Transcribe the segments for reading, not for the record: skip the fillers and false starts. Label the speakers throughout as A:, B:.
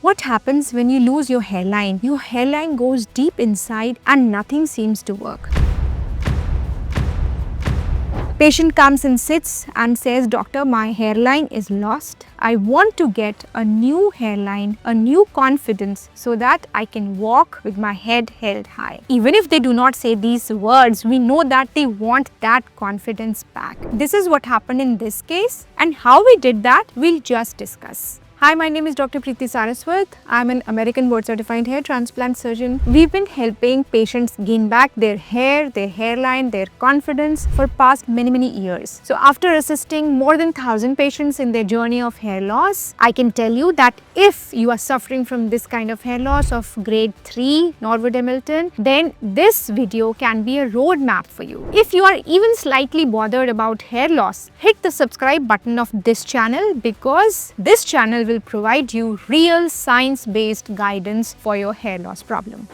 A: What happens when you lose your hairline? Your hairline goes deep inside and nothing seems to work. Patient comes and sits and says, "Doctor, my hairline is lost. I want to get a new hairline, a new confidence so that I can walk with my head held high." Even if they do not say these words, we know that they want that confidence back. This is what happened in this case, and how we did that, we'll just discuss. Hi, my name is Dr. Preeti Saraswat. I'm an American board certified hair transplant surgeon. We've been helping patients gain back their hair, their hairline, their confidence for past many years. So after assisting more than 1,000 patients in their journey of hair loss, I can tell you that if you are suffering from this kind of hair loss of grade 3 Norwood Hamilton, then this video can be a roadmap for you. If you are even slightly bothered about hair loss, hit the subscribe button of this channel, because this channel will provide you real science-based guidance for your hair loss problem.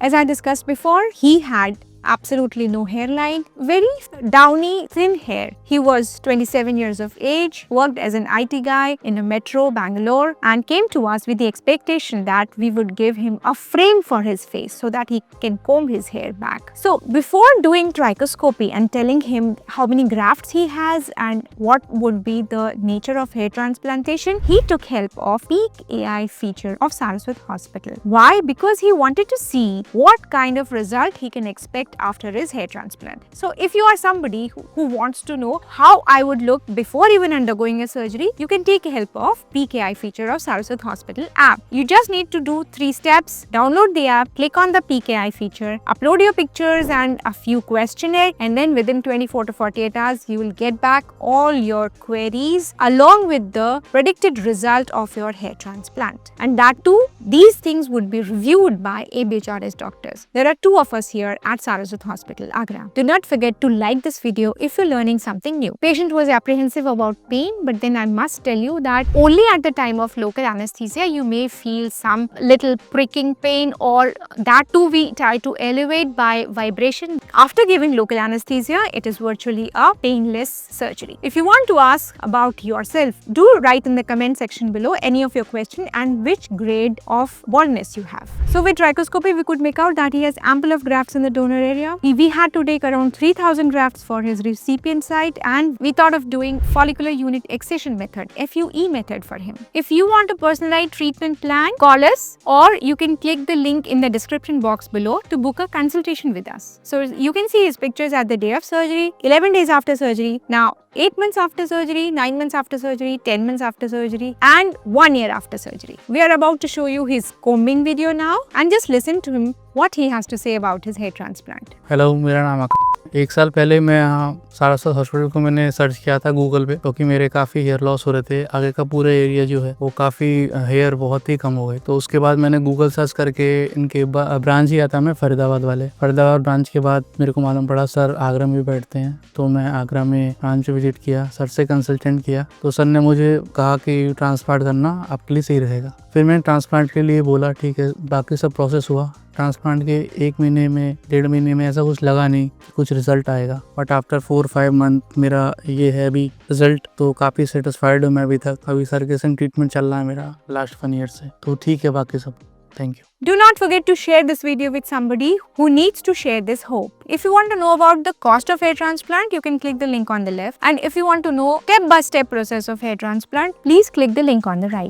A: As I discussed before, he had absolutely no hairline, very downy, thin hair. He was 27 years of age, worked as an IT guy in a metro, Bangalore, and came to us with the expectation that we would give him a frame for his face so that he can comb his hair back. So before doing trichoscopy and telling him how many grafts he has and what would be the nature of hair transplantation, he took help of PeekAI feature of Saraswat Hospital. Why? Because he wanted to see what kind of result he can expect after his hair transplant. So if you are somebody who wants to know how I would look before even undergoing a surgery, you can take help of PeekAI feature of Saraswat Hospital app. You just need to do 3 steps. Download the app, click on the PeekAI feature, upload your pictures and a few questionnaire, and then within 24 to 48 hours, you will get back all your queries along with the predicted result of your hair transplant. And that too, these things would be reviewed by ABHRS doctors. There are 2 of us here at Saraswat Hospital, Agra. Do not forget to like this video if you're learning something new. Patient was apprehensive about pain, but then I must tell you that only at the time of local anesthesia you may feel some little pricking pain, or that too we try to elevate by vibration. After giving local anesthesia, it is virtually a painless surgery. If you want to ask about yourself, do write in the comment section below any of your question and which grade of baldness you have. So with trichoscopy, we could make out that he has ample of grafts in the donor area. We had to take around 3,000 grafts for his recipient site, and we thought of doing follicular unit excision method, FUE method, for him. If you want a personalized treatment plan, call us, or you can click the link in the description box below to book a consultation with us. So you can see his pictures at the day of surgery, 11 days after surgery, now 8 months after surgery, 9 months after surgery, 10 months after surgery, and 1 year after surgery. We are about to show you his combing video now, and just listen to him what he has to say about his hair transplant.
B: Hello, मेरा नाम आकाश। 1 साल पहले मैं यहाँ Saraswat hospital को मैंने search किया था गूगल पे, क्योंकि मेरे काफ़ी हेयर लॉस हो रहे थे। आगे का पूरा एरिया जो है वो काफ़ी हेयर बहुत ही कम हो गए। तो उसके बाद मैंने गूगल सर्च करके इनके ब्रांच ही आता मैं फरीदाबाद वाले। फरीदाबाद ब्रांच के बाद मेरे को मालूम पड़ा सर आगरा में बैठते हैं, तो मैं आगरा में ब्रांच विजिट किया, सर से कंसल्टेंट किया। तो सर ने मुझे कहा कि ट्रांसप्लांट करना आपके लिए सही रहेगा। फिर मैंने ट्रांसप्लांट के लिए बोला ठीक है, बाकी सब प्रोसेस हुआ। ट्रांसप्लांट के 1 महीने में 1.5 महीने में ऐसा कुछ लगा नहीं कुछ रिजल्ट आएगा, बट आफ्टर 4-5 मंथ मेरा ये है अभी रिजल्ट। तो काफ़ी सेटिस्फाइड हूँ मैं अभी तक। अभी सर के संग ट्रीटमेंट चल रहा है मेरा लास्ट 1 ईयर से, तो ठीक है बाकी सब। Thank you.
A: Do not forget to share this video with somebody who needs to share this hope. If you want to know about the cost of hair transplant, you can click the link on the left. And if you want to know step-by-step process of hair transplant, please click the link on the right.